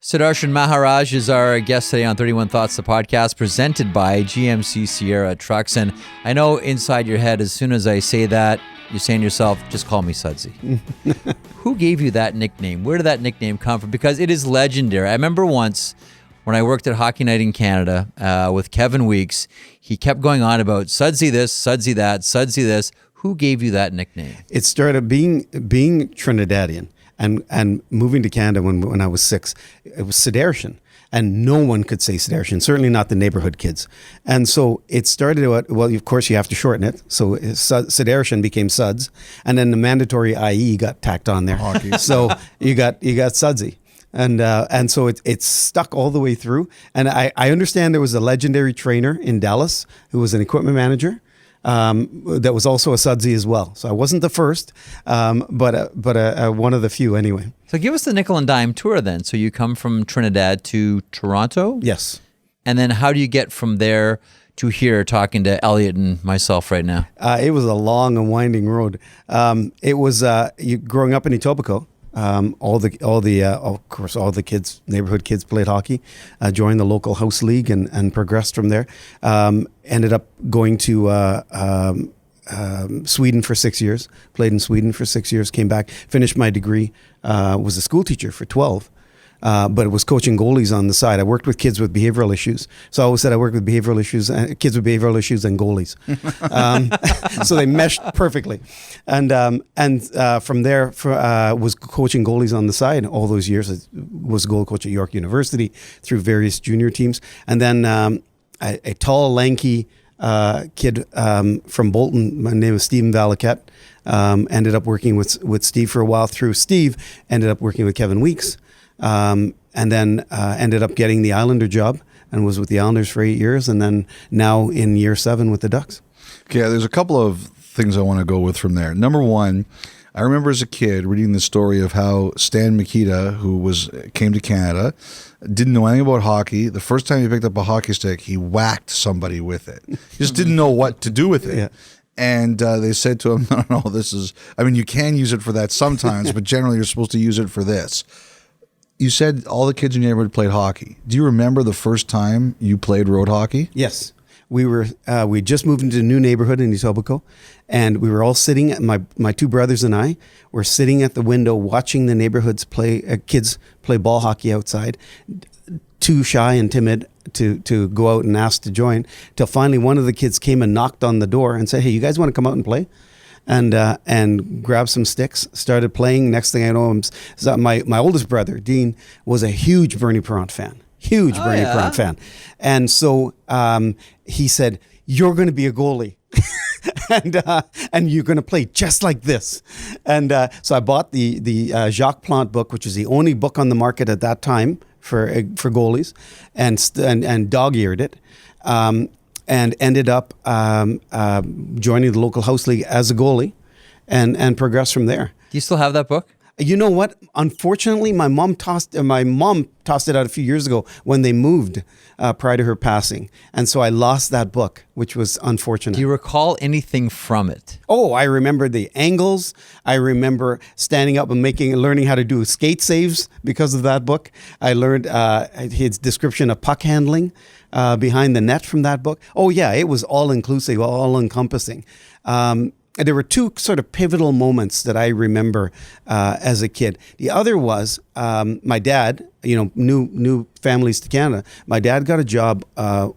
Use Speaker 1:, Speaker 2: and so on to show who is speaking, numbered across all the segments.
Speaker 1: Sudarshan Maharaj is our guest today on 31 Thoughts, the podcast presented by GMC Sierra Trucks. And I know inside your head, as soon as I say that, you're saying to yourself, just call me Sudsy. Who gave you that nickname? Where did that nickname come from? Because it is legendary. I remember once when I worked at Hockey Night in Canada with Kevin Weeks, he kept going on about Sudsy this, Sudsy that, Sudsy this. Who gave you that nickname?
Speaker 2: It started being Trinidadian. And moving to Canada when I was 6, it was Sudarshan. And no one could say Sudarshan, certainly not the neighborhood kids. And so it started out, well, of course, you have to shorten it. So Sudarshan became Suds. And then the mandatory IE got tacked on there. Hockey. So you got Sudsy. And so it stuck all the way through. And I understand there was a legendary trainer in Dallas who was an equipment manager. That was also a Sudsy as well. So I wasn't the first, but one of the few anyway.
Speaker 1: So give us the nickel and dime tour then. So you come from Trinidad to Toronto?
Speaker 2: Yes.
Speaker 1: And then how do you get from there to here talking to Elliotte and myself right now?
Speaker 2: It was a long and winding road. It was growing up in Etobicoke. All the kids, neighborhood kids played hockey, joined the local house league and progressed from there. Ended up going to Sweden for 6 years, played in Sweden for 6 years, came back, finished my degree, was a school teacher for 12. But it was coaching goalies on the side. I worked with kids with behavioral issues. So I always said I worked with behavioral issues, kids with behavioral issues and goalies. So they meshed perfectly. And from there, was coaching goalies on the side all those years. I was goal coach at York University through various junior teams. And then a tall, lanky kid from Bolton, my name is Stephen Valaket, ended up working with Steve for a while. Through Steve, ended up working with Kevin Weeks. And then ended up getting the Islander job and was with the Islanders for 8 years, and then now in year 7 with the Ducks.
Speaker 3: Okay, there's a couple of things I want to go with from there. Number one, I remember as a kid reading the story of how Stan Mikita, who came to Canada, didn't know anything about hockey. The first time he picked up a hockey stick, he whacked somebody with it. He just didn't know what to do with it. Yeah. And they said to him, no, you can use it for that sometimes, but generally you're supposed to use it for this. You said all the kids in your neighborhood played hockey. Do you remember the first time you played road hockey?
Speaker 2: Yes. We just moved into a new neighborhood in Etobicoke, and we were all sitting, my two brothers and I were sitting at the window watching the neighborhoods kids play ball hockey outside, too shy and timid to go out and ask to join, till finally one of the kids came and knocked on the door and said, "Hey, you guys want to come out and play?" And grabbed some sticks, started playing. Next thing I know, my oldest brother, Dean, was a huge Bernie Perrant fan. Perrant fan. And so he said, "You're going to be a goalie." and you're going to play just like this. And so I bought the Jacques Plante book, which was the only book on the market at that time for goalies, and dog-eared it. And ended up joining the local house league as a goalie and progressed from there.
Speaker 1: Do you still have that book?
Speaker 2: You know what? Unfortunately, my mom tossed it out a few years ago when they moved prior to her passing. And so I lost that book, which was unfortunate.
Speaker 1: Do you recall anything from it?
Speaker 2: Oh, I remember the angles. I remember standing up and learning how to do skate saves because of that book. I learned his description of puck handling behind the net from that book. Oh yeah, it was all inclusive, all encompassing. There were two sort of pivotal moments that I remember as a kid. The other was my dad, new families to Canada. My dad got a job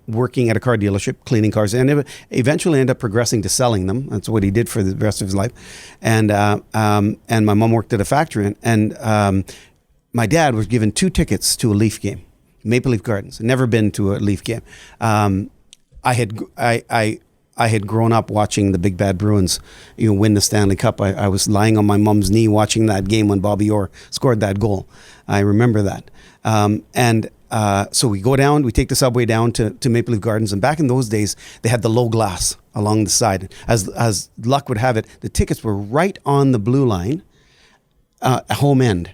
Speaker 2: working at a car dealership, cleaning cars, and eventually ended up progressing to selling them. That's what he did for the rest of his life. And my mom worked at a factory, and my dad was given 2 tickets to a Leaf game, Maple Leaf Gardens. Never been to a Leaf game. I had grown up watching the Big Bad Bruins, win the Stanley Cup. I was lying on my mom's knee watching that game when Bobby Orr scored that goal. I remember that. So we go down, we take the subway down to Maple Leaf Gardens. And back in those days, they had the low glass along the side. As luck would have it, the tickets were right on the blue line, home end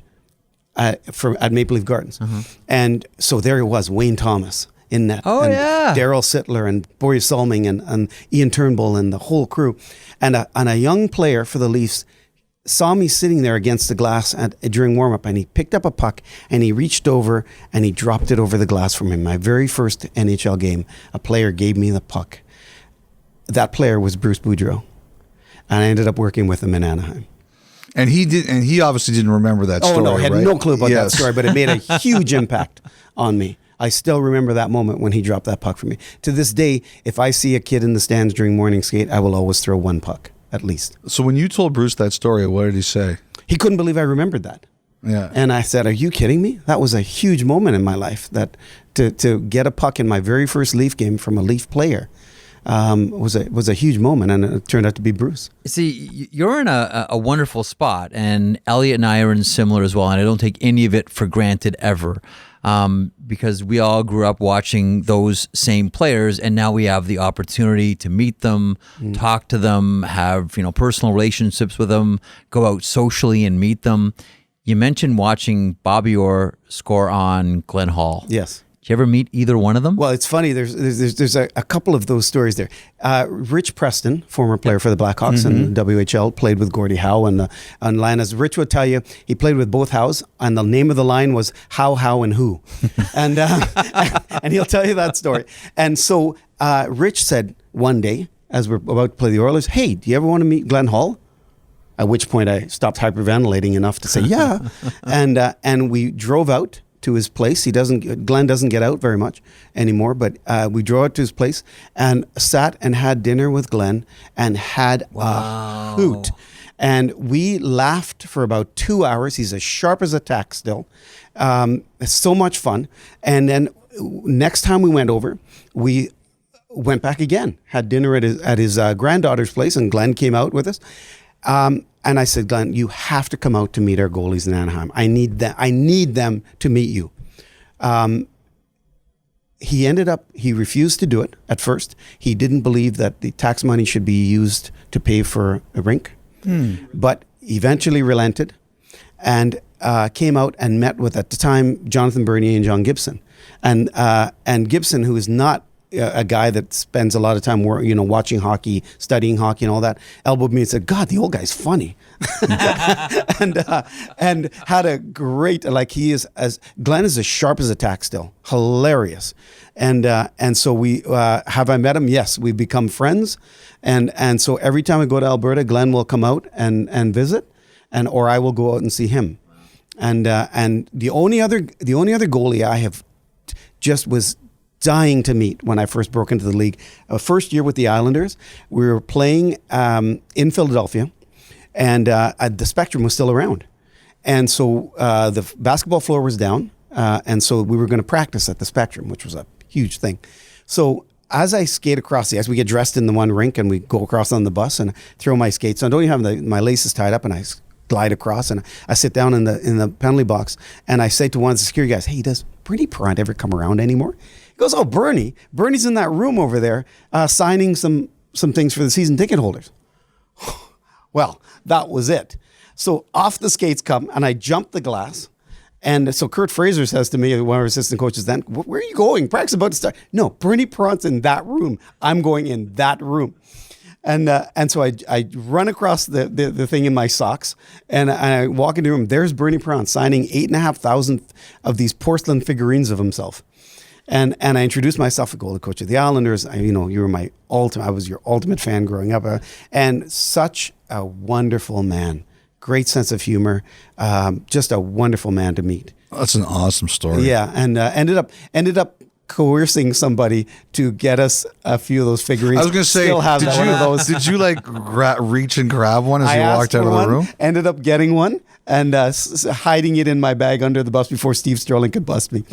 Speaker 2: at Maple Leaf Gardens. Uh-huh. And so there it was, Wayne Thomas in net.
Speaker 1: Oh,
Speaker 2: and
Speaker 1: yeah.
Speaker 2: Daryl Sittler and Boris Solming and Ian Turnbull and the whole crew. And a young player for the Leafs saw me sitting there against the glass during warm-up, and he picked up a puck and he reached over and he dropped it over the glass for me. My very first NHL game, a player gave me the puck. That player was Bruce Boudreau, and I ended up working with him in Anaheim.
Speaker 3: And he obviously didn't remember that story.
Speaker 2: Oh no, I had
Speaker 3: right?
Speaker 2: no clue about that story, but it made a huge impact on me. I still remember that moment when he dropped that puck for me. To this day, if I see a kid in the stands during morning skate, I will always throw one puck, at least.
Speaker 3: So when you told Bruce that story, what did he say?
Speaker 2: He couldn't believe I rememred that.
Speaker 3: Yeah.
Speaker 2: And I said, are you kidding me? That was a huge moment in my life, that to get a puck in my very first Leaf game from a Leaf player was a huge moment, and it turned out to be Bruce.
Speaker 1: See, you're in a wonderful spot, and Elliotte and I are in similar as well, and I don't take any of it for granted ever. Because we all grew up watching those same players, and now we have the opportunity to meet them, talk to them, have personal relationships with them, go out socially and meet them. You mentioned watching Bobby Orr score on Glenn Hall.
Speaker 2: Yes.
Speaker 1: Did you ever meet either one of them?
Speaker 2: Well, it's funny. There's a couple of those stories there. Rich Preston, former player for the Blackhawks and WHL, played with Gordie Howe on Lana's. Rich would tell you he played with both Howes, and the name of the line was How, and Who. And and he'll tell you that story. And so Rich said one day, as we're about to play the Oilers, hey, do you ever want to meet Glenn Hall? At which point I stopped hyperventilating enough to say, yeah. And we drove out to his place. Glenn doesn't get out very much anymore, but we drove out to his place and sat and had dinner with Glenn and had a hoot. And we laughed for about 2 hours. He's as sharp as a tack still. It's so much fun. And then next time we went over, we went back again, had dinner at his granddaughter's place, and Glenn came out with us. And I said, Glenn, you have to come out to meet our goalies in Anaheim. I need them to meet you. He refused to do it at first. He didn't believe that the tax money should be used to pay for a rink, but eventually relented and came out and met with, at the time, Jonathan Bernier and John Gibson. And Gibson, who is not a guy that spends a lot of time watching hockey, studying hockey and all that, elbowed me and said, God, the old guy's funny. and had a great, Glenn is as sharp as a tack still, hilarious. And so we, have I met him? Yes, we've become friends. And so every time I go to Alberta, Glenn will come out and visit, or I will go out and see him. And the only other goalie I have just was dying to meet when I first broke into the league. First year with the Islanders, we were playing in Philadelphia, and the Spectrum was still around. And so the basketball floor was down, and so we were going to practice at the Spectrum, which was a huge thing. So as I skate across the ice, we get dressed in the one rink, and we go across on the bus and throw my skates on. I don't even have my laces tied up, and I glide across, and I sit down in the penalty box, and I say to one of the security guys, hey, does Bernie Perrant ever come around anymore? He goes, oh, Bernie's in that room over there signing some things for the season ticket holders. Well, that was it. So off the skates come, and I jump the glass. And so Kurt Fraser says to me, one of our assistant coaches then, where are you going? Practice about to start. No, Bernie Perrant's in that room. I'm going in that room. And so I run across the thing in my socks, and I walk into the room. There's Bernie Perrant signing 8,500 of these porcelain figurines of himself. And I introduced myself as goalie coach of the Islanders. You were my I was your ultimate fan growing up, and such a wonderful man. Great sense of humor, just a wonderful man to meet.
Speaker 3: That's an awesome story.
Speaker 2: Yeah, and ended up coercing somebody to get us a few of those figurines.
Speaker 3: I was going to say,
Speaker 2: still have one of those.
Speaker 3: Did you reach and grab one as you walked out of the room?
Speaker 2: Ended up getting one and hiding it in my bag under the bus before Steve Sterling could bust me.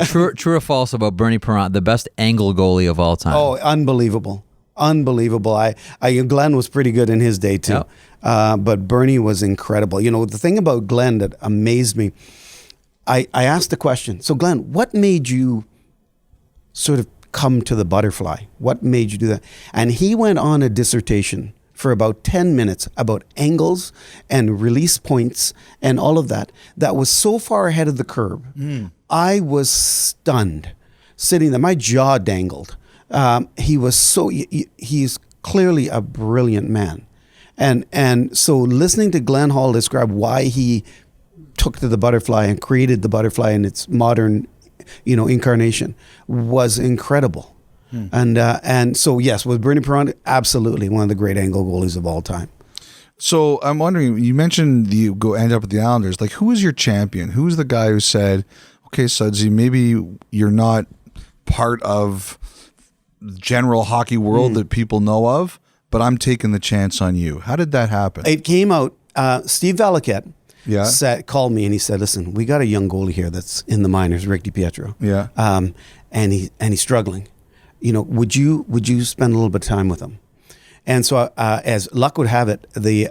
Speaker 1: True or false about Bernie Perrant, the best angle goalie of all time?
Speaker 2: Oh, unbelievable. Glenn was pretty good in his day too. Yep. But Bernie was incredible. The thing about Glenn that amazed me, I asked the question, so Glenn, what made you sort of come to the butterfly? What made you do that? And he went on a dissertation for about 10 minutes about angles and release points and all of that was so far ahead of the curve. I was stunned sitting there. My jaw dangled. He's clearly a brilliant man. And so listening to Glenn Hall describe why he took to the butterfly and created the butterfly in its modern, incarnation was incredible. And so, yes, with Bernie Perron, absolutely one of the great angle goalies of all time.
Speaker 3: So I'm wondering, you mentioned you go end up at the Islanders. Like, who is your champion? Who's the guy who said, okay, Sudsy, maybe you're not part of the general hockey world that people know of, but I'm taking the chance on you. How did that happen?
Speaker 2: It came out, Steve Valiquette called me and he said, listen, we got a young goalie here that's in the minors, Rick DiPietro.
Speaker 3: Yeah.
Speaker 2: And he's struggling. Would you spend a little bit of time with him? And so, as luck would have it, the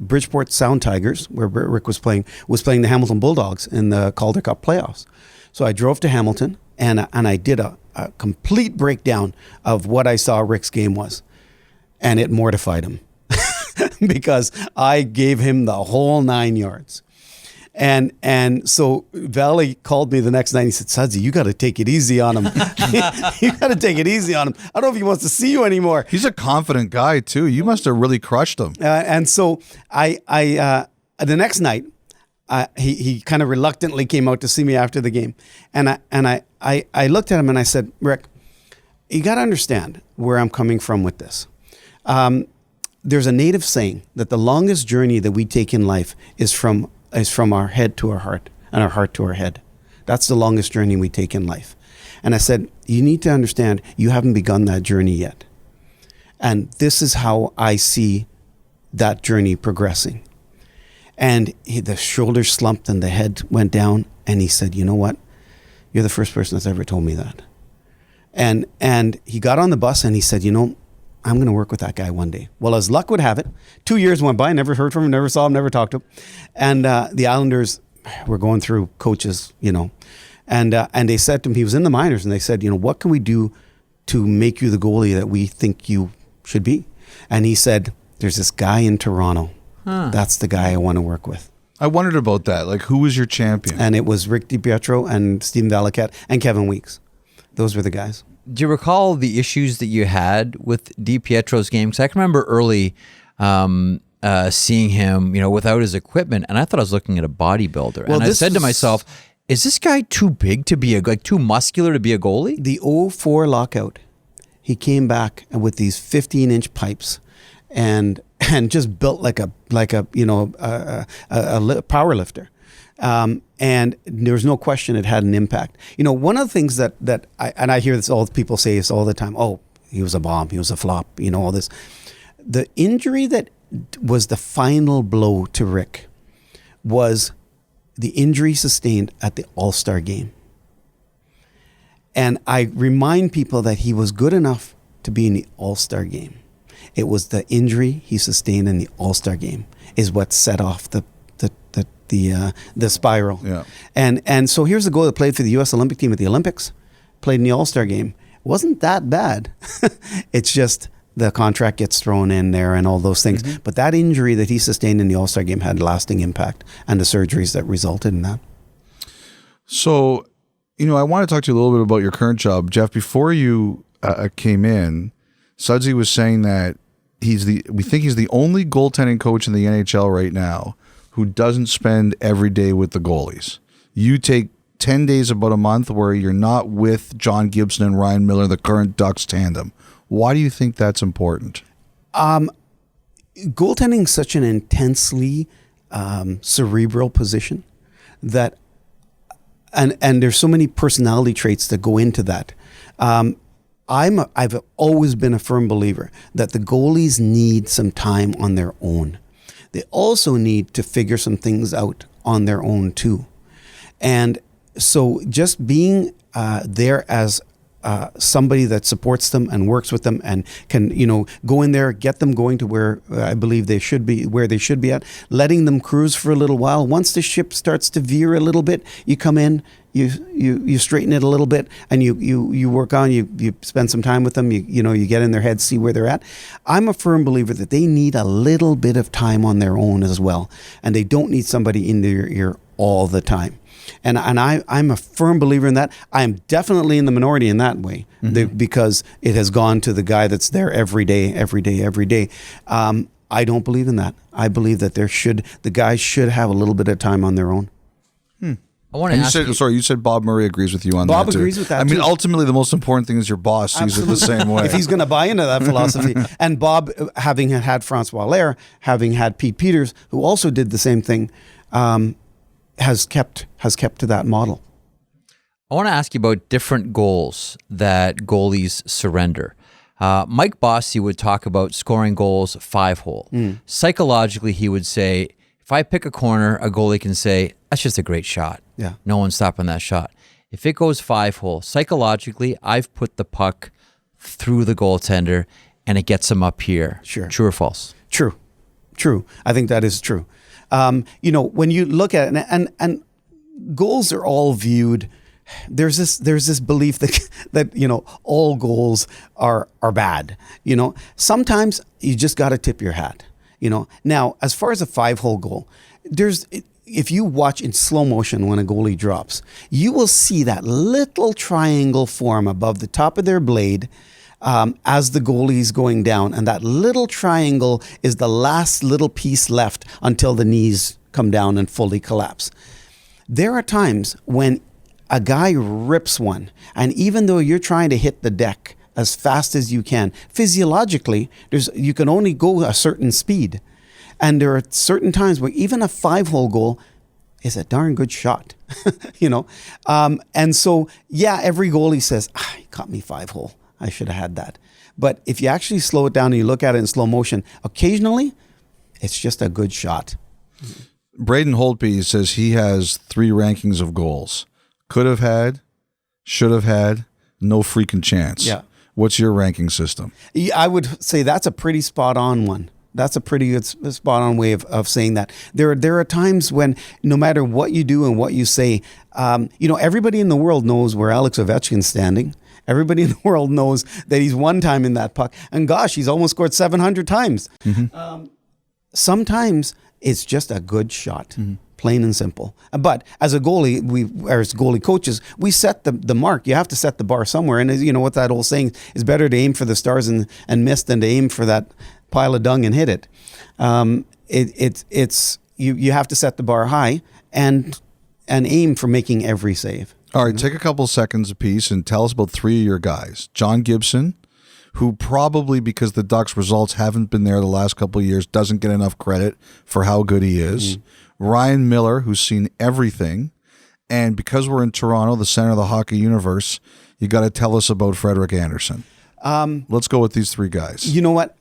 Speaker 2: Bridgeport Sound Tigers, where Rick was playing the Hamilton Bulldogs in the Calder Cup playoffs. So I drove to Hamilton, and I did a complete breakdown of what I saw Rick's game was, and it mortified him because I gave him the whole 9 yards. And so Valley called me the next night. He said, Sudsy, you got to take it easy on him. You got to take it easy on him. I don't know if he wants to see you anymore.
Speaker 3: He's a confident guy too. You must have really crushed him.
Speaker 2: And so I the next night, he kind of reluctantly came out to see me after the game. And I looked at him and I said, Rick, you got to understand where I'm coming from with this. There's a native saying that the longest journey that we take in life is from our head to our heart and our heart to our head. That's the longest journey we take in life. And I said, you need to understand you haven't begun that journey yet. And this is how I see that journey progressing. And the shoulders slumped and the head went down. And he said, you know what? You're the first person that's ever told me that. And he got on the bus and he said, I'm going to work with that guy one day. Well, as luck would have it, 2 years went by, never heard from him, never saw him, never talked to him. And the Islanders were going through coaches, and they said to him, he was in the minors, and they said, what can we do to make you the goalie that we think you should be? And he said, there's this guy in Toronto. That's the guy I want to work with.
Speaker 3: I wondered about that. Like, who was your champion?
Speaker 2: And it was Rick DiPietro and Stephen Valiquette and Kevin Weeks. Those were the guys.
Speaker 1: Do you recall the issues that you had with DiPietro's game? Because I can remember early seeing him, without his equipment, and I thought I was looking at a bodybuilder.
Speaker 2: Well,
Speaker 1: and I said to myself, is this guy too big to be too muscular to be a goalie?
Speaker 2: The 2004 lockout, he came back with these 15-inch pipes, and just built like a power lifter. And there's no question it had an impact. One of the things that I hear this, all people say this all the time. Oh, he was a bomb. He was a flop. All this. The injury that was the final blow to Rick was the injury sustained at the All-Star game. And I remind people that he was good enough to be in the All-Star game. It was the injury he sustained in the All-Star game is what set off the spiral.
Speaker 3: Yeah.
Speaker 2: And so here's the goalie that played for the U.S. Olympic team at the Olympics, played in the All-Star game. It wasn't that bad. It's just the contract gets thrown in there and all those things. Mm-hmm. But that injury that he sustained in the All-Star game had lasting impact, and the surgeries that resulted in that.
Speaker 3: So, I want to talk to you a little bit about your current job. Jeff, before you came in, Sudsy was saying that we think he's the only goaltending coach in the NHL right now who doesn't spend every day with the goalies. You take 10 days about a month where you're not with John Gibson and Ryan Miller, the current Ducks tandem. Why do you think that's important?
Speaker 2: Goaltending is such an intensely cerebral position that, and there's so many personality traits that go into that. I've always been a firm believer that the goalies need some time on their own. They also need to figure some things out on their own too. And so just being there as somebody that supports them and works with them and can, go in there, get them going to where I believe they should be, where they should be at, letting them cruise for a little while. Once the ship starts to veer a little bit, you come in, you straighten it a little bit, and you work on, you spend some time with them, you get in their head, see where they're at. I'm a firm believer that they need a little bit of time on their own as well, and they don't need somebody in their ear all the time. And I'm a firm believer in that. I'm definitely in the minority in that way, because it has gone to the guy that's there every day. I don't believe in that. I believe that the guys should have a little bit of time on their own.
Speaker 1: I want to ask you.
Speaker 3: Sorry, you said Bob Murray agrees with you on that.
Speaker 2: Bob agrees with that.
Speaker 3: I mean,
Speaker 2: too.
Speaker 3: ultimately, the most important thing is your boss sees it the same way.
Speaker 2: If he's going to buy into that philosophy, and Bob, having had Francois Allaire, having had Pete Peters, who also did the same thing, has kept to that model.
Speaker 1: I want to ask you about different goals that goalies surrender. Mike Bossy would talk about scoring goals 5-hole. Psychologically, he would say, if I pick a corner, a goalie can say, that's just a great shot.
Speaker 2: Yeah.
Speaker 1: No one's stopping that shot. If it goes 5-hole, psychologically, I've put the puck through the goaltender and it gets him up here.
Speaker 2: Sure.
Speaker 1: True or false?
Speaker 2: True. I think that is true. When you look at it, and goals are all viewed, there's this belief that all goals are bad. Sometimes you just got to tip your hat. Now, as far as a 5-hole goal, if you watch in slow motion when a goalie drops, you will see that little triangle form above the top of their blade as the goalie's going down, and that little triangle is the last little piece left until the knees come down and fully collapse. There are times when a guy rips one, and even though you're trying to hit the deck as fast as you can, physiologically, you can only go a certain speed. And there are certain times where even a 5-hole goal is a darn good shot, And so, every goalie says, he caught me 5-hole. I should have had that. But if you actually slow it down and you look at it in slow motion, occasionally, it's just a good shot.
Speaker 3: Braden Holtby says he has 3 rankings of goals. Could have had, should have had, no freaking chance.
Speaker 2: Yeah.
Speaker 3: What's your ranking system?
Speaker 2: I would say that's a pretty spot on one. That's a pretty good spot on way of saying that. There are times when no matter what you do and what you say, everybody in the world knows where Alex Ovechkin's standing. Everybody in the world knows that he's one time in that puck. And gosh, he's almost scored 700 times. Mm-hmm. Sometimes it's just a good shot. Mm-hmm. Plain and simple. But as a goalie, as goalie coaches, we set the mark. You have to set the bar somewhere. And you know what that old saying is, better to aim for the stars and miss than to aim for that pile of dung and hit it. You have to set the bar high and aim for making every save.
Speaker 3: All right, take a couple seconds apiece and tell us about 3 of your guys. John Gibson, who probably, because the Ducks' results haven't been there the last couple of years, doesn't get enough credit for how good he is. Ryan Miller, who's seen everything. And because we're in Toronto, the center of the hockey universe, you got to tell us about Frederik Andersen. Let's go with these 3 guys.
Speaker 2: You know what?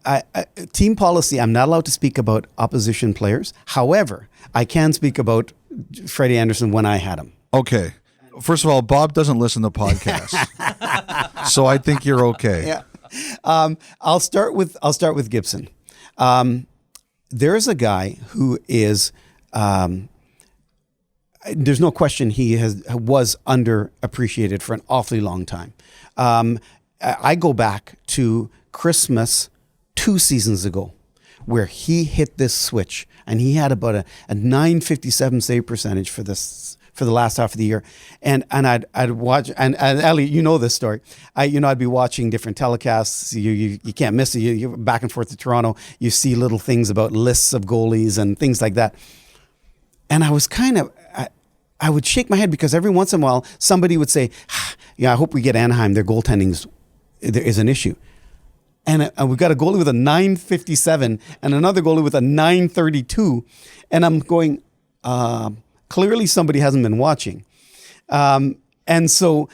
Speaker 2: Team policy, I'm not allowed to speak about opposition players. However, I can speak about Freddie Andersen when I had him.
Speaker 3: Okay. First of all, Bob doesn't listen to podcasts. So I think you're okay.
Speaker 2: Yeah. I'll start with Gibson. There's a guy who is... there's no question he was underappreciated for an awfully long time. I go back to Christmas 2 seasons ago, where he hit this switch, and he had about a .957 save percentage for the last half of the year. And I'd watch, and Elliot, you know this story. I'd be watching different telecasts. You can't miss it. You're back and forth to Toronto. You see little things about lists of goalies and things like that. And I was I would shake my head because every once in a while somebody would say, I hope we get Anaheim. Their goaltending is an issue. And we've got a goalie with a .957 and another goalie with a .932. And I'm going, clearly somebody hasn't been watching. And so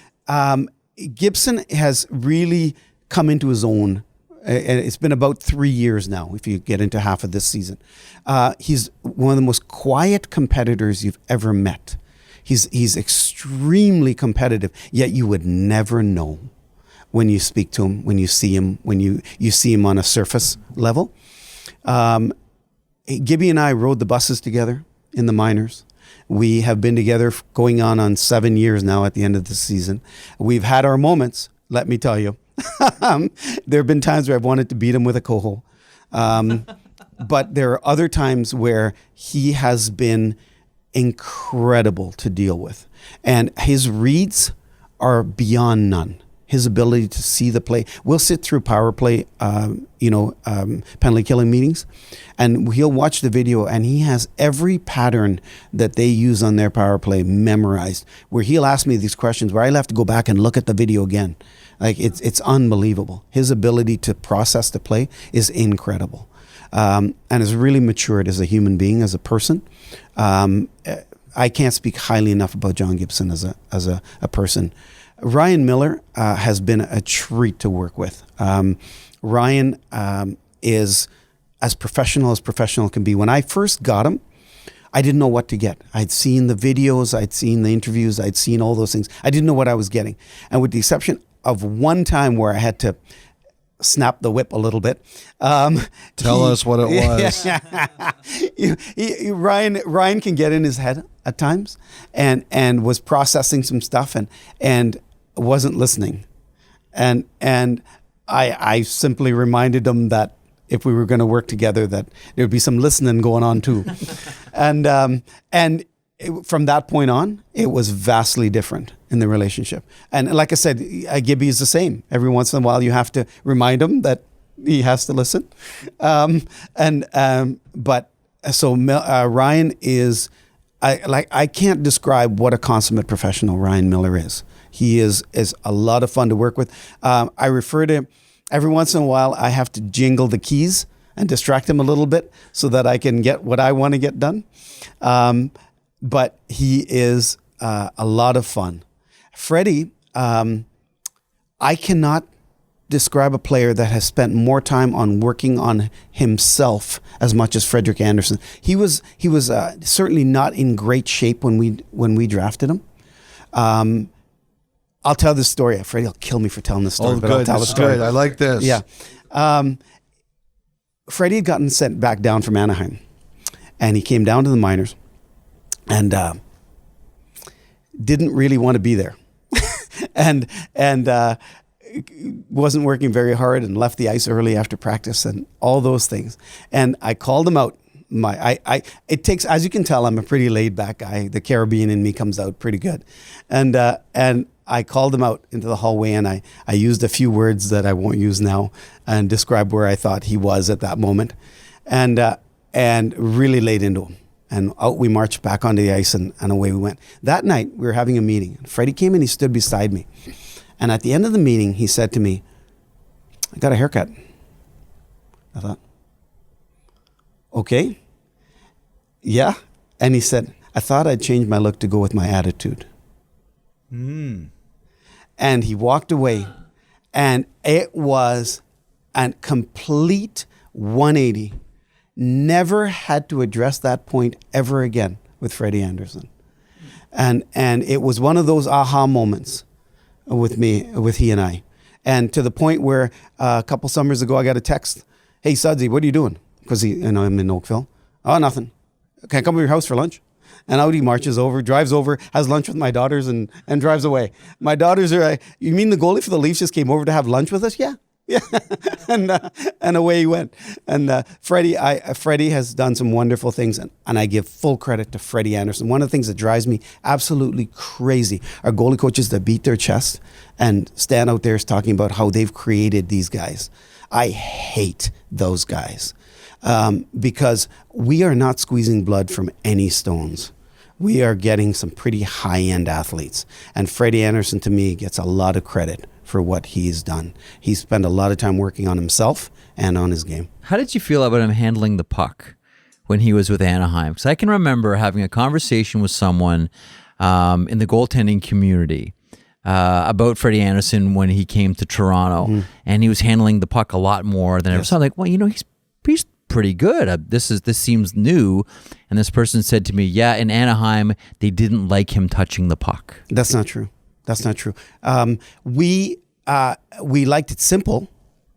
Speaker 2: Gibson has really come into his own. It's been about 3 years now, if you get into half of this season. He's one of the most quiet competitors you've ever met. He's extremely competitive, yet you would never know when you speak to him, when you see him, when you see him on a surface level. Gibby and I rode the buses together in the minors. We have been together going on 7 years now at the end of the season. We've had our moments, let me tell you. There have been times where I've wanted to beat him with a coho. But there are other times where he has been incredible to deal with. And his reads are beyond none. his ability to see the play. We'll sit through power play, penalty killing meetings, and he'll watch the video, and he has every pattern that they use on their power play memorized, where he'll ask me these questions where I'll have to go back and look at the video again. Like, it's unbelievable. His ability to process the play is incredible. And has really matured as a human being, as a person. I can't speak highly enough about John Gibson as a person. Ryan Miller has been a treat to work with. Ryan is as professional can be. When I first got him, I didn't know what to get. I'd seen the videos, I'd seen the interviews, I'd seen all those things. I didn't know what I was getting. And with the exception of one time where I had to snap the whip a little bit.
Speaker 3: Tell us what it was.
Speaker 2: Ryan can get in his head at times, and was processing some stuff and wasn't listening, and I simply reminded him that if we were going to work together, that there would be some listening going on too, from that point on, it was vastly different in the relationship. And like I said, Gibby is the same. Every once in a while, you have to remind him that he has to listen. Ryan is, I can't describe what a consummate professional Ryan Miller is. He is a lot of fun to work with. I refer to, every once in a while, I have to jingle the keys and distract him a little bit so that I can get what I want to get done. But he is a lot of fun. Freddie, I cannot describe a player that has spent more time on working on himself as much as Frederik Andersen. He was certainly not in great shape when we drafted him. I'll tell this story. Freddie will kill me for telling this story, but
Speaker 3: good.
Speaker 2: I'll tell the story.
Speaker 3: Good. I like this.
Speaker 2: Yeah. Freddie had gotten sent back down from Anaheim, and he came down to the minors and didn't really want to be there. and wasn't working very hard and left the ice early after practice and all those things. And I called him out. It takes, as you can tell, I'm a pretty laid back guy. The Caribbean in me comes out pretty good. And I called him out into the hallway, and I used a few words that I won't use now and describe where I thought he was at that moment, and really laid into him. And out we marched back onto the ice, and away we went. That night, we were having a meeting. Freddie came and he stood beside me. And at the end of the meeting, he said to me, "I got a haircut." I thought, okay. Yeah. And he said, "I thought I'd change my look to go with my attitude." And he walked away, and it was a complete 180. Never had to address that point ever again with Freddie Andersen. And it was one of those aha moments with he and I. And to the point where a couple summers ago, I got a text, "Hey, Sudsy, what are you doing?" Because I'm in Oakville. "Oh, nothing. Can I come to your house for lunch?" And out he marches over, drives over, has lunch with my daughters, and drives away. My daughters are like, "You mean the goalie for the Leafs just came over to have lunch with us?" Yeah. And away he went. And Freddie has done some wonderful things, and I give full credit to Freddie Andersen. One of the things that drives me absolutely crazy are goalie coaches that beat their chest and stand out there talking about how they've created these guys. I hate those guys because we are not squeezing blood from any stones. We are getting some pretty high-end athletes. And Freddie Andersen, to me, gets a lot of credit for what he's done. He's spent a lot of time working on himself and on his game.
Speaker 1: How did you feel about him handling the puck when he was with Anaheim? Because I can remember having a conversation with someone in the goaltending community about Freddie Andersen when he came to Toronto, and he was handling the puck a lot more than ever. So I'm like, well, he's pretty good. This seems new. And this person said to me, "Yeah, in Anaheim, they didn't like him touching the puck."
Speaker 2: That's not true. We liked it simple.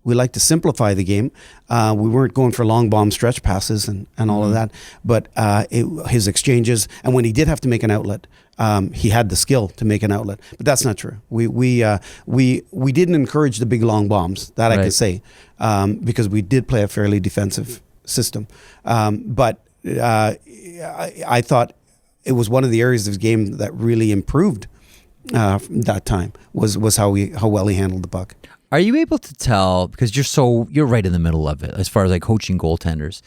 Speaker 2: We liked to simplify the game. We weren't going for long bomb stretch passes and all of that. But his exchanges, and when he did have to make an outlet, he had the skill to make an outlet. But that's not true. We didn't encourage the big long bombs, that I can say, because we did play a fairly defensive system. But I thought it was one of the areas of his game that really improved that time was how well he handled the puck.
Speaker 1: Are you able to tell, because you're right in the middle of it as far as like coaching goaltenders,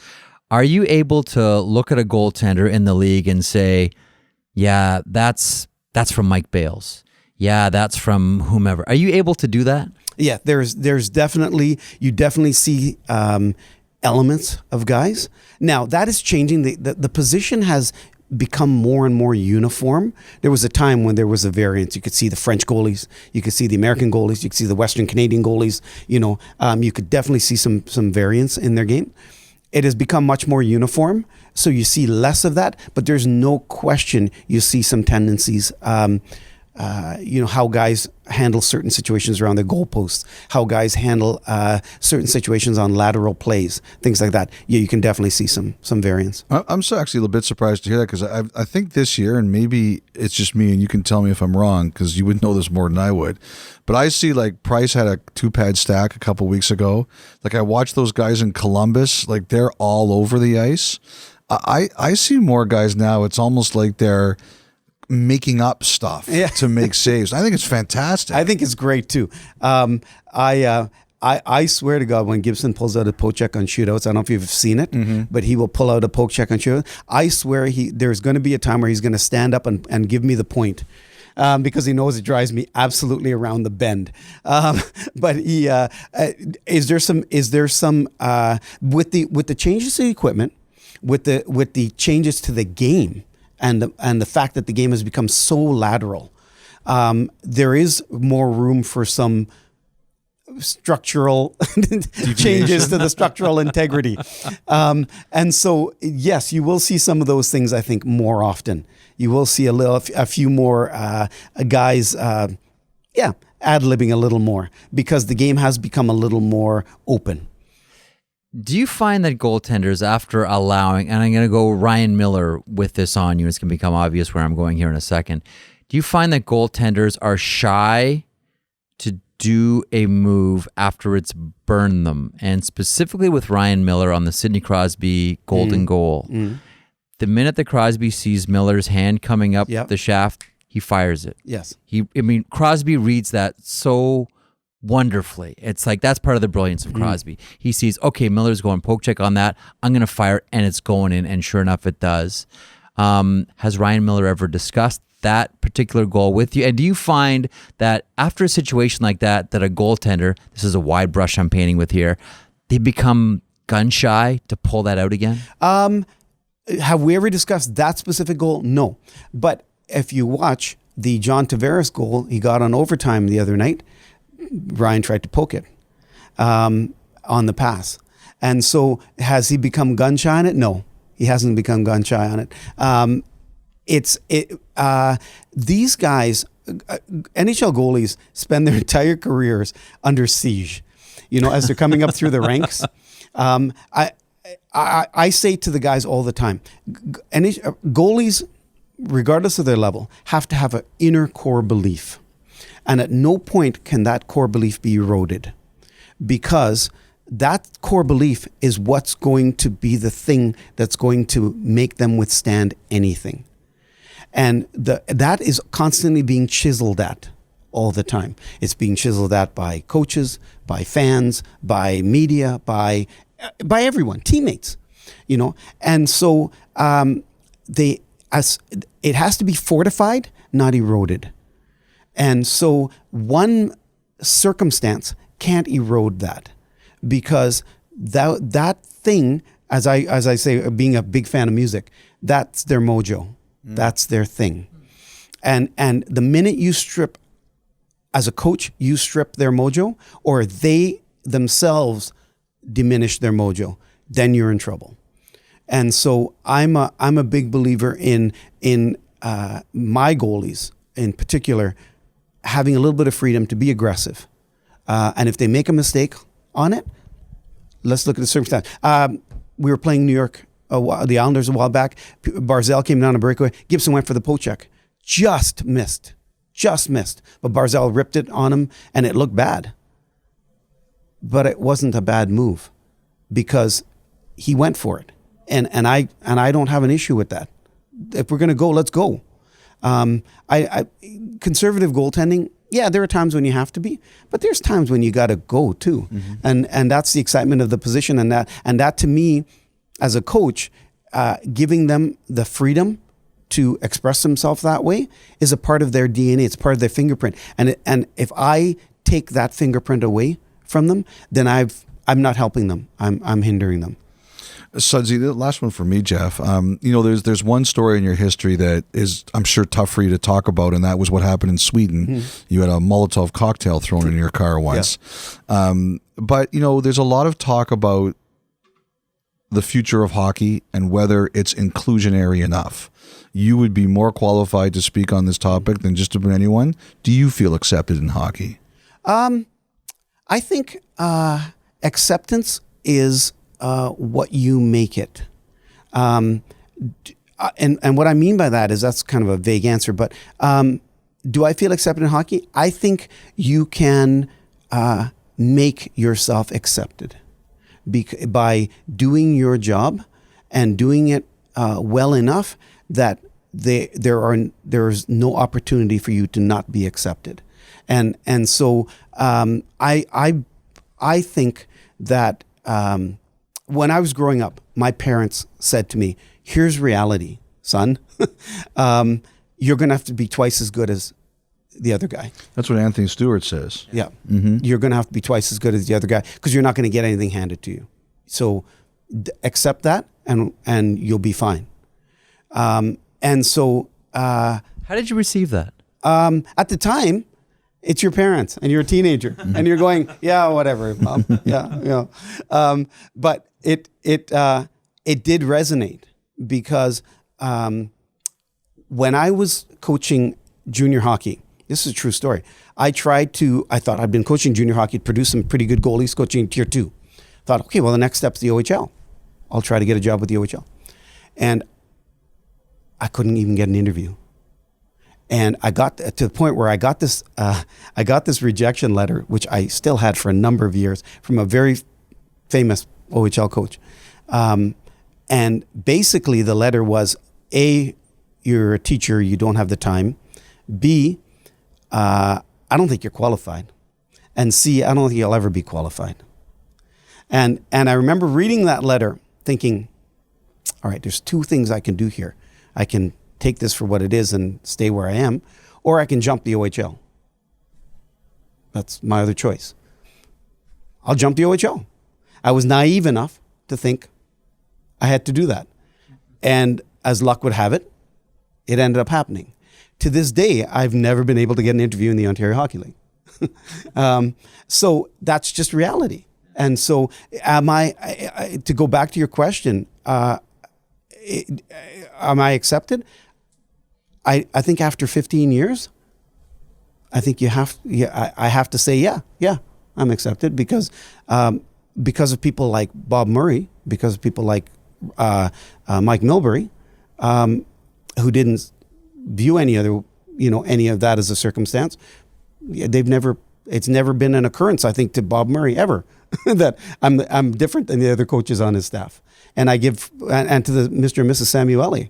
Speaker 1: are you able to look at a goaltender in the league and say, yeah, that's from Mike Bales. Yeah, that's from whomever. Are you able to do that?
Speaker 2: Yeah, there's definitely, you definitely see elements of guys. Now that is changing. The position has become more and more uniform. There was a time when there was a variance. You could see the French goalies, you could see the American goalies, you could see the Western Canadian goalies. You could definitely see some variance in their game. It has become much more uniform, so you see less of that. But there's no question you see some tendencies. How guys handle certain situations around the goalposts, how guys handle certain situations on lateral plays, things like that. Yeah, you can definitely see some variance.
Speaker 3: I'm so actually a little bit surprised to hear that, because I think this year, and maybe it's just me, and you can tell me if I'm wrong, because you would know this more than I would, but I see like Price had a 2-pad stack a couple weeks ago. Like I watched those guys in Columbus, like they're all over the ice. I see more guys now. It's almost like they're making up stuff to make saves. I think it's fantastic.
Speaker 2: I think it's great too. I swear to God, when Gibson pulls out a poke check on shootouts, I don't know if you've seen it, but he will pull out a poke check on shootouts. I swear there's going to be a time where he's going to stand up and give me the point. Because he knows it drives me absolutely around the bend. But is there some with the changes to the equipment, with the changes to the game, and the fact that the game has become so lateral, there is more room for some structural changes to the structural integrity. And so, yes, you will see some of those things, I think, more often. You will see a few more guys, ad-libbing a little more, because the game has become a little more open.
Speaker 1: Do you find that goaltenders, after allowing, and I'm going to go Ryan Miller with this on you, it's going to become obvious where I'm going here in a second. Do you find that goaltenders are shy to do a move after it's burned them? And specifically with Ryan Miller on the Sidney Crosby golden goal. The minute that Crosby sees Miller's hand coming up the shaft, he fires it.
Speaker 2: Yes.
Speaker 1: Crosby reads that so wonderfully. It's like, that's part of the brilliance of Crosby. He sees, okay, Miller's going poke check on that. I'm going to fire it, and it's going in, and sure enough, it does. Has Ryan Miller ever discussed that particular goal with you? And do you find that after a situation like that a goaltender, this is a wide brush I'm painting with here, they become gun shy to pull that out again?
Speaker 2: Have we ever discussed that specific goal? No. But if you watch the John Tavares goal he got on overtime the other night, Ryan tried to poke it on the pass. And so has he become gun shy on it? No, he hasn't become gun shy on it. These guys, NHL goalies, spend their entire careers under siege, as they're coming up through the ranks. I say to the guys all the time, goalies, regardless of their level, have to have an inner core belief. And at no point can that core belief be eroded, because that core belief is what's going to be the thing that's going to make them withstand anything. And that is constantly being chiseled at all the time. It's being chiseled at by coaches, by fans, by media, by everyone, teammates, And so it has to be fortified, not eroded. And so one circumstance can't erode that, because that thing, as I say, being a big fan of music, that's their mojo. That's their thing. And the minute you strip, as a coach, you strip their mojo, or they themselves diminish their mojo, then you're in trouble. And so I'm a big believer in my goalies in particular having a little bit of freedom to be aggressive. And if they make a mistake on it, let's look at the circumstance. We were playing New York, the Islanders a while back. Barzal came down a breakaway. Gibson went for the poke check. Just missed. But Barzal ripped it on him, and it looked bad. But it wasn't a bad move, because he went for it. And I don't have an issue with that. If we're going to go, let's go. I conservative goaltending. Yeah, there are times when you have to be, but there's times when you got to go too, and that's the excitement of the position, and that to me, as a coach, giving them the freedom to express themselves that way is a part of their DNA. It's part of their fingerprint, and if I take that fingerprint away from them, then I'm not helping them. I'm hindering them.
Speaker 3: Sudsy, the last one for me, Jeff. There's one story in your history that is, I'm sure, tough for you to talk about, and that was what happened in Sweden. You had a Molotov cocktail thrown in your car once. Yeah. But there's a lot of talk about the future of hockey and whether it's inclusionary enough. You would be more qualified to speak on this topic than just about anyone. Do you feel accepted in hockey?
Speaker 2: I think acceptance is what you make it. And what I mean by that is that's kind of a vague answer, but do I feel accepted in hockey? I think you can make yourself accepted by doing your job and doing it well enough that there's no opportunity for you to not be accepted. And so I think that when I was growing up, my parents said to me, "Here's reality, son. You're going to have to be twice as good as the other guy."
Speaker 3: That's what Anthony Stewart says.
Speaker 2: Yeah. You're going to have to be twice as good as the other guy because you're not going to get anything handed to you. So accept that and you'll be fine. And so...
Speaker 1: how did you receive that?
Speaker 2: At the time, it's your parents and you're a teenager and you're going, yeah, whatever, mom. Yeah. But it did resonate because when I was coaching junior hockey, this is a true story. I thought I'd been coaching junior hockey, produced some pretty good goalies, coaching tier 2. Thought, okay, well, the next step's the OHL. I'll try to get a job with the OHL. And I couldn't even get an interview. And I got to the point where I got this rejection letter, which I still had for a number of years, from a very famous OHL coach. And basically the letter was, A, you're a teacher, you don't have the time. B, I don't think you're qualified. And C, I don't think you'll ever be qualified. And I remember reading that letter thinking, all right, there's two things I can do here. I can take this for what it is and stay where I am, or I can jump the OHL. That's my other choice. I'll jump the OHL. I was naive enough to think I had to do that. And as luck would have it, it ended up happening. To this day, I've never been able to get an interview in the Ontario Hockey League. So that's just reality. And so to go back to your question, am I accepted? I think after 15 years, I think I have to say, yeah, I'm accepted because of people like Bob Murray, because of people like Mike Milbury, who didn't view any of that as a circumstance. It's never been an occurrence, I think, to Bob Murray ever that I'm different than the other coaches on his staff. And I give, and to the Mr. and Mrs. Samueli,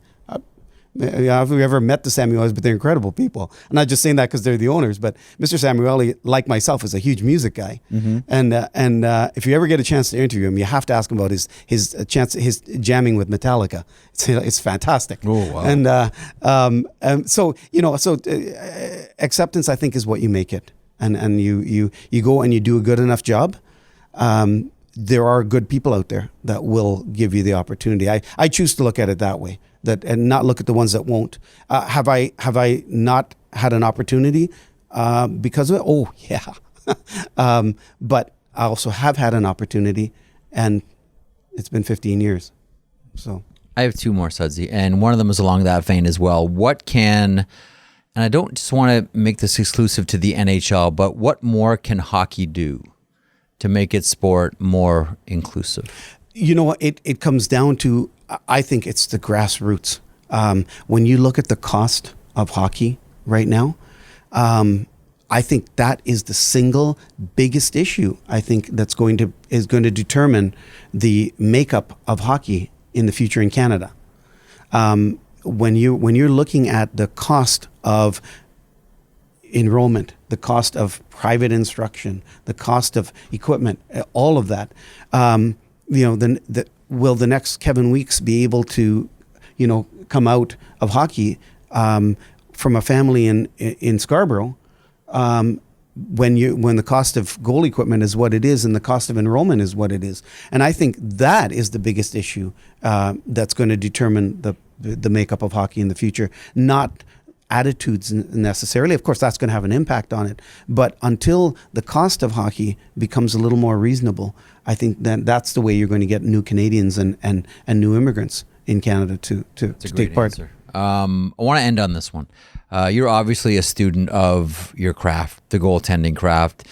Speaker 2: if we ever met the Samuelis, but they're incredible people. I'm not just saying that because they're the owners, but Mr. Samueli, like myself, is a huge music guy. And if you ever get a chance to interview him, you have to ask him about his jamming with Metallica. It's fantastic.
Speaker 3: Oh, wow.
Speaker 2: And so acceptance, I think, is what you make it. And you go and you do a good enough job. There are good people out there that will give you the opportunity. I choose to look at it that way, and not look at the ones that won't. Have I not had an opportunity because of it? Oh, yeah. But I also have had an opportunity, and it's been 15 years. So
Speaker 1: I have two more, Sudsy, and one of them is along that vein as well. And I don't just want to make this exclusive to the NHL, but what more can hockey do to make its sport more inclusive?
Speaker 2: It comes down to, I think it's the grassroots. When you look at the cost of hockey right now, I think that is the single biggest issue. I think is going to determine the makeup of hockey in the future in Canada. when you're looking at the cost of enrollment, the cost of private instruction, the cost of equipment, all of that, will the next Kevin Weeks be able to, come out of hockey from a family in Scarborough when the cost of goal equipment is what it is and the cost of enrollment is what it is? And I think that is the biggest issue that's going to determine the makeup of hockey in the future, not attitudes necessarily. Of course, that's going to have an impact on it. But until the cost of hockey becomes a little more reasonable, I think that's the way you're going to get new Canadians and new immigrants in Canada to take part.
Speaker 1: Answer. I want to end on this one. You're obviously a student of your craft, the goaltending craft.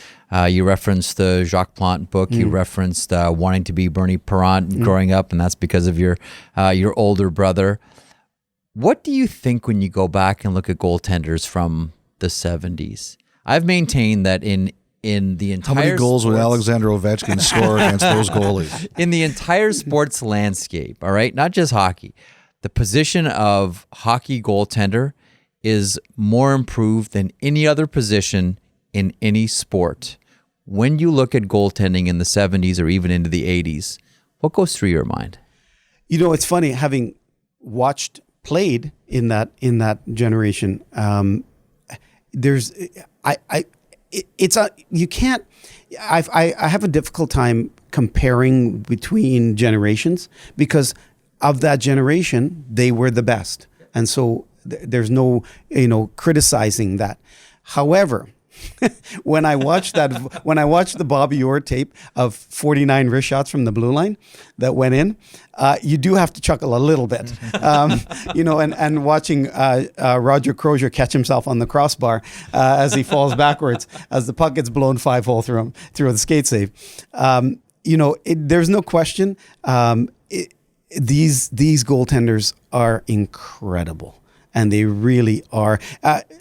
Speaker 1: You referenced the Jacques Plante book. You referenced wanting to be Bernie Parent growing up, and that's because of your older brother. What do you think when you go back and look at goaltenders from the 70s? I've maintained that in the entire
Speaker 3: How many goals would Alexander Ovechkin score against those goalies?
Speaker 1: In the entire sports landscape, all right, not just hockey, the position of hockey goaltender is more improved than any other position in any sport. When you look at goaltending in the 70s or even into the 80s, what goes through your mind?
Speaker 2: It's funny, having played in that generation. I have a difficult time comparing between generations because of that generation, they were the best, and so there's no criticizing that. However, when I watched the Bobby Orr tape of 49 wrist shots from the blue line that went in, you do have to chuckle a little bit, and watching Roger Crozier catch himself on the crossbar as he falls backwards as the puck gets blown 5-hole through the skate save. There's no question. These goaltenders are incredible, and they really are.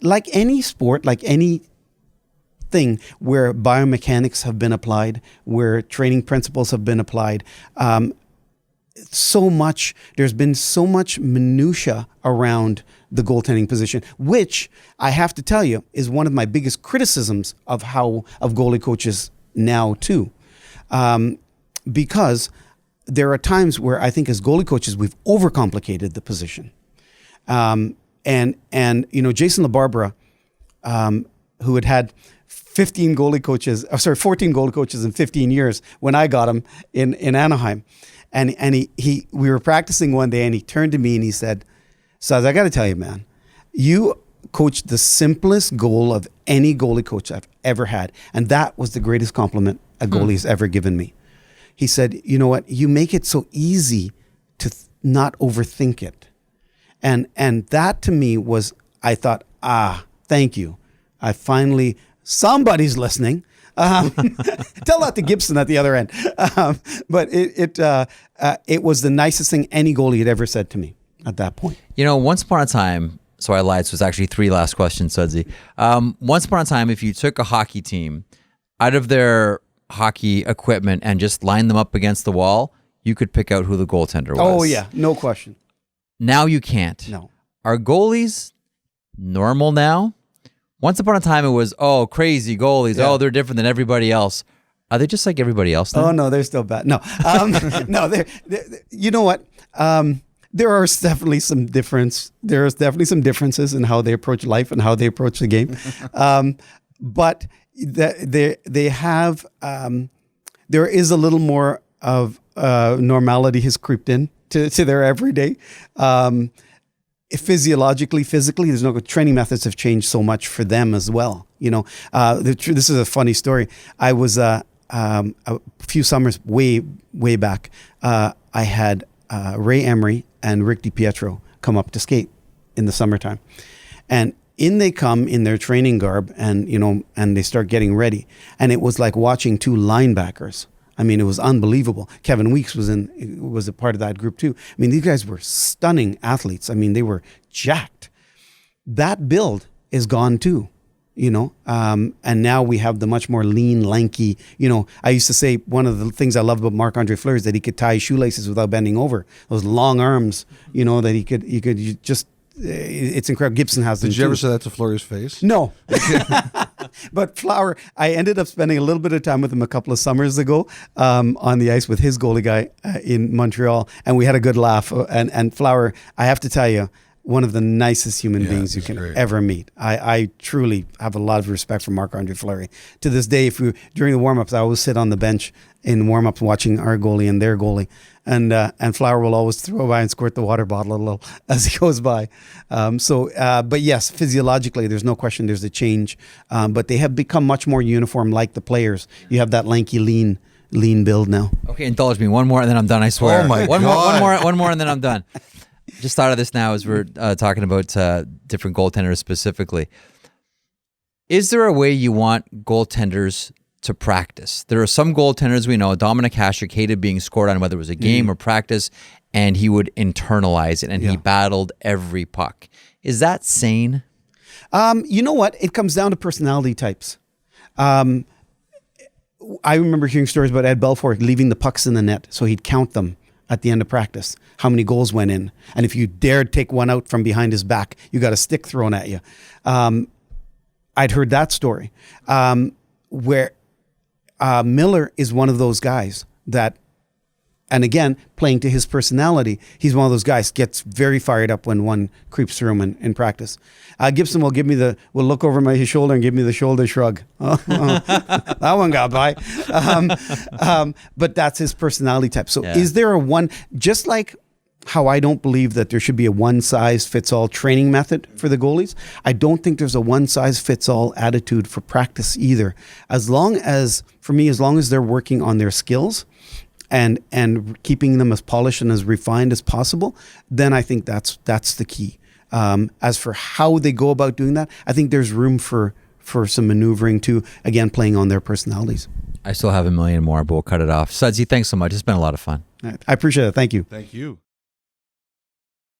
Speaker 2: Like any sport, like any thing where biomechanics have been applied, where training principles have been applied, there's been so much minutia around the goaltending position, which I have to tell you is one of my biggest criticisms of goalie coaches now too, because there are times where I think as goalie coaches we've overcomplicated the position, and Jason LaBarbera, who had 14 goalie coaches in 15 years when I got him in Anaheim. And we were practicing one day and he turned to me and he said, "Saz, I got to tell you, man, you coached the simplest goal of any goalie coach I've ever had. And that was the greatest compliment a goalie's ever given me." He said, "You know what? You make it so easy to not overthink it." And that to me was, I thought, thank you. Somebody's listening. Tell that to Gibson at the other end. But it was the nicest thing any goalie had ever said to me at that point.
Speaker 1: Once upon a time, so I lied, so it's actually 3 last questions, Sudsy. Once upon a time, if you took a hockey team out of their hockey equipment and just lined them up against the wall, you could pick out who the goaltender was.
Speaker 2: Oh, yeah, no question.
Speaker 1: Now you can't.
Speaker 2: No.
Speaker 1: Are goalies normal now? Once upon a time, it was, crazy goalies.
Speaker 2: Yeah.
Speaker 1: They're different than everybody else. Are they just like everybody else now?
Speaker 2: Oh, no, they're still bad. No. No, they're, you know what? There are definitely some differences in how they approach life and how they approach the game. But they have, there is a little more of normality has creeped in to their everyday. Physically, there's no training methods have changed so much for them as well. This is a funny story. I was a few summers way back. I had Ray Emery and Rick DiPietro come up to skate in the summertime, and they come in their training garb, and they start getting ready, and it was like watching 2 linebackers. I mean, it was unbelievable. Kevin Weeks was a part of that group too. I mean, these guys were stunning athletes. I mean, they were jacked. That build is gone too. and now we have the much more lean, lanky, I used to say one of the things I love about Marc-Andre Fleury is that he could tie his shoelaces without bending over. Those long arms, that he could just, it's incredible. Gibson has them.
Speaker 3: Did you ever say that to Fleury's face?
Speaker 2: No. But Flower, I ended up spending a little bit of time with him a couple of summers ago on the ice with his goalie guy in Montreal, and we had a good laugh. And Flower, I have to tell you, one of the nicest human beings you can ever meet. I truly have a lot of respect for Marc-Andre Fleury. To this day, during the warm-ups, I always sit on the bench in warm-ups watching our goalie and their goalie. And Flower will always throw by and squirt the water bottle a little as he goes by. But yes, physiologically, there's no question there's a change. But they have become much more uniform like the players. You have that lanky, lean build now.
Speaker 1: Okay, indulge me. One more and then I'm done, I swear.
Speaker 3: Oh my
Speaker 1: God. One more and then I'm done. Just thought of this now as we're talking about different goaltenders specifically. Is there a way you want goaltenders to practice? There are some goaltenders we know, Dominic Hasek hated being scored on, whether it was a game or practice, and he would internalize it, and he battled every puck. Is that sane?
Speaker 2: You know what? It comes down to personality types. I remember hearing stories about Ed Belfour leaving the pucks in the net, so he'd count them at the end of practice, how many goals went in. And if you dared take one out from behind his back, you got a stick thrown at you. I'd heard that story where Miller is one of those guys that, and again, playing to his personality, he's one of those guys gets very fired up when one creeps through him in practice. Gibson will will look over his shoulder and give me the shoulder shrug. That one got by. But that's his personality type. So is there just like how I don't believe that there should be a one-size-fits-all training method for the goalies, I don't think there's a one-size-fits-all attitude for practice either. As long as they're working on their skills and keeping them as polished and as refined as possible, then I think that's the key. As for how they go about doing that, I think there's room for some maneuvering too, again, playing on their personalities.
Speaker 1: I still have a million more, but we'll cut it off. Sudsy, thanks so much. It's been a lot of fun.
Speaker 2: I appreciate it. Thank you.
Speaker 3: Thank you.